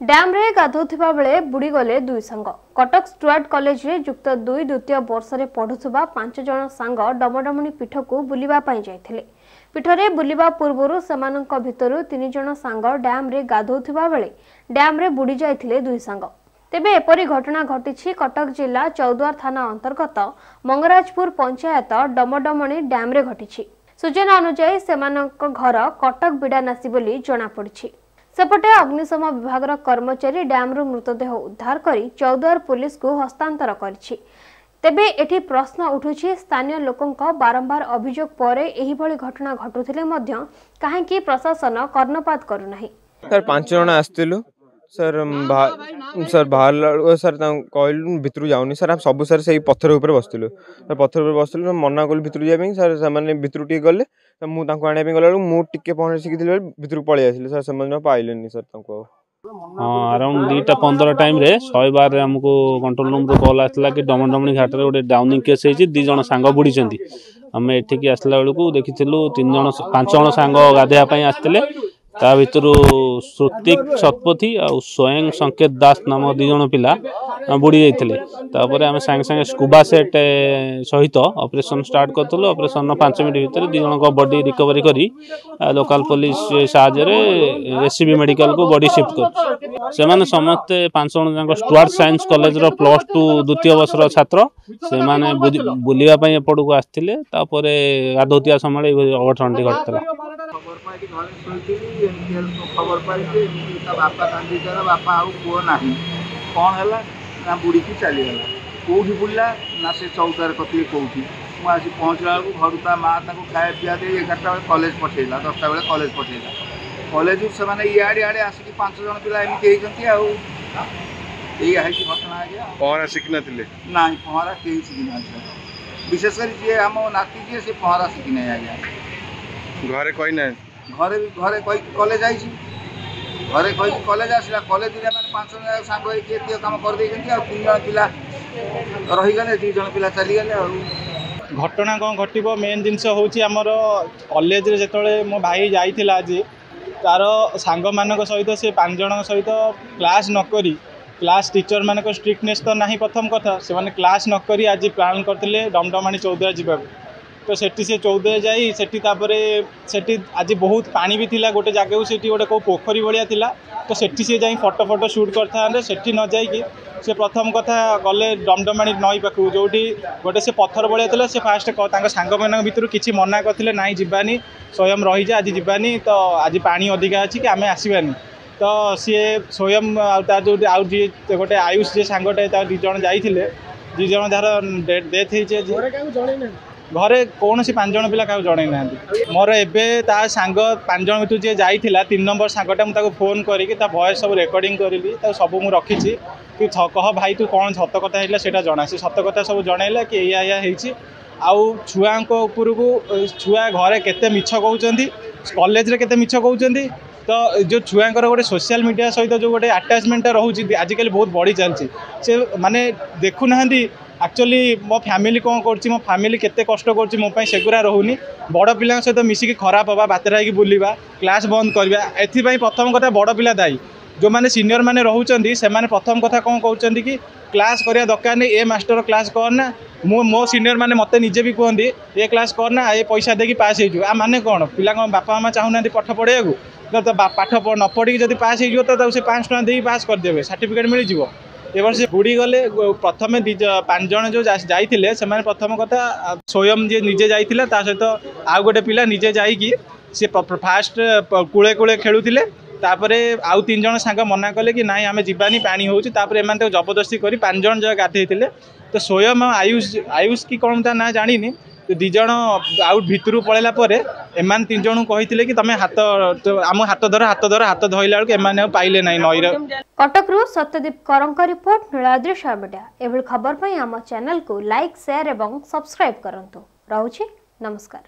Dam रे गाधोथिबा बेले बुड़ी गले दुई सांग। कटक स्टुअर्ट कॉलेज रे युक्त 2 द्वितीय वर्ष रे पढुथुबा 5 जण सांग डमडमणी पीठ को बुलिबा पई जायथिले। पीठ रे बुलिबा पूर्वरु सेमानंक भितरु 3 जण सांग डैम रे गाधोथिबा बेले डैम रे बुड़ी जायथिले दुई सांग। तेबे एपरी घटना घटिछि कटक जिला चौद्वार थाना अंतर्गत मंगराजपुर पंचायत डमडमणी डैम रे घटिछि। सूचना अनुसार सेमानंक घर कटक बिडानासी बोली जना पड़िछि। सेपटे अग्निशम विभाग कर्मचारी डैम रु मृतदेह उद्धार करी चौद्वार पुलिस को हस्तांतर करिछि। तेबे एठी प्रश्न उठुछि स्थानीय लोकंक बारंबार अभियोग परे एही भली घटना घटुथिले मध्य काहेकि प्रशासन कर्णपात करू नाही। सर 5 जण आस्तिलु सर बाहर सर कहलु भितर जाऊनी सर आप सब सर से पत्थर ऊपर बसतिलु सर पत्थर ऊपर बसतिलु मना कल भितर जाबे सर से भितर टी गले मु तांको आने पे गला मु टिके पहुंच सिखिथिले भितर पळै आसिले सर से पाइलेनी सर तांको। अराउंड 2:15 टाइम रे 100 बार रे हमको कंट्रोल रूम रो कॉल आसला कि डमडमणी घाट रे गोटे डाउनिंग केस हेछि 2 जण सांग बुडीचंदी। हमें एठी की आसला बेलू देखिथिलु 5 जण सांग गाधेया पई आस्तिले ता भितरु श्रुतिक शतपथी और स्वयं संकेत दास नाम 2 जण पिला बुड़ी जाइथिले। तापर आमे संगे संगे स्कूबा सेट सहित ऑपरेशन स्टार्ट करथलो। ऑपरेशन 5 मिनट भीतर 2 जण को बॉडी रिकवरी करी लोकल पुलिस साहाय्य रे एससीबी मेडिकल को बॉडी शिफ्ट कर। से माने समस्त 5 जण जाक स्टुअर्ट साइंस कॉलेज रो +2 द्वितीय वर्ष रो छात्र से माने बुलिया पई एपड को आस्थिले। तापर गाधोतिया समय अघटनटी घटतला। खबर पाई बापा कांदी बापा आउ पुओ ना कौन है ना बुड़ी की चलीगला कौटी बुला ना से चौद्वार कति कौटी मुझे पहुँचला बेलू घर ता माँ खाए पिया दे 11टा बेले कॉलेज पठेला 10टा बेले कॉलेज पठेला कॉलेज से इे आड़े आसिक 5 जण पिला एमती घटना आज्ञा पहरा शिखना ना पहरा कहीं शिखना विशेषकर जी आम नाती जी से पहरा शिखना आज्ञा घरे कही ना घरे घरे कही कॉलेज आई घरे कही कॉलेज आसला कॉलेज मैंने 5 जण सांग ये कम कर 3 जण पिला रहीगले 2 जण पिला चलीगले। घटना कौन घटो मेन जिनस हूँ आमर कॉलेज जो मो भाई जाइला आज तार सांग मान सहित से 5 जण सहित क्लास नक क्लास टीचर मान स्ट्रिक्टनेस तो ना प्रथम कथा से मैंने क्लास नक आज प्लान करते डमडमाणी चौद्वार जावाक तो सेठी से चौद्वार जाई सेठी आज बहुत पानी भी थिला गोटे जगह से गोटे कौ पोखरी भाया थिला तो सेठी से जाई फोटो शूट करते सेठी न जाइकी से प्रथम कथा गले डमडमाणी नई पाखु जो गोटे से पत्थर भाया था से फास्ट सांग मान भर किसी मना करते ना जीवानी स्वयं रही जा आज जीवानी तो आज पानी अधिका अच्छी कि आम आसबानी तो सी स्वयं जो आउ जी गोटे आयुष जी सांगटे 2 जण जाइए 2 जण जार डेथ हो घरे कौन सी 5 जण पिला क्या जन ना मोर एवं ता सांग 5 जण भर जी जाइला 3 नंबर सांगटा मुझे फोन करके वॉइस सब रेकर्डिंग करी सब मुझे रखी कि कह भाई तू कौन सत कथा है जना से सत कथा सब जनइला कि या आउ छुआ उपरकू छुआ घरे केते मिछ कहते कॉलेज रे केते मिछ कहते तो जो छुआंकर गोटे सोशल मीडिया सहित जो गोटे अटैचमेंट रोचे आजिकल बहुत बढ़ी चलती से माने देखुना एक्चुअली मो फैमिली कौन कर मो फैमिली केते कष्ट कर मो सेगुरा रोनी बड़ पिला सहित मिसिकी खराब हवा बातेरा बुलवा क्लास बंद करवा एथि प्रथम कथा बड़ पिला दायी जो मैंने सीनियर मैंने रोचे से प्रथम कथा कौन कहते कि क्लास करवा दरकार नहीं ए मास्टर क्लास करना मो सीनियर मैंने मत निजे भी कहते ये क्लास करना ये पैसा देकी पास हो माने कौन पिला बापा मामा चाहूना पाठ पढ़ाई तो पाठ न पढ़ी जब पास हो तो से 5 टका दे पास करदे सर्टिफिकेट मिल जाव ए वर्ष बुड़ी गले प्रथम 5 जण जो जाइए से प्रथम कथा स्वयं जी निजे जाइए सहित आउ गोटे पिला निजे जाइकी सी फास्ट कूले कूले खेलुले आउ 3 जण सांग मना कले कि नाई आम जीवानी पानी होची एम जबरदस्ती कर 5 जण जो गाधे तो स्वयं आयुष की कौन ता ना जानी तो 2 जण आउट भितर पलैला एम 3 जण कही कि तुम हाथ आम हाथ धरला बेलू एम पाइले ना नईर। कटक रु सत्यदीप करंक रिपोर्ट नीलाद्रि मीडिया एभली खबर पर आम चैनल को लाइक शेयर और सब्सक्राइब करंतु। रहुछि नमस्कार।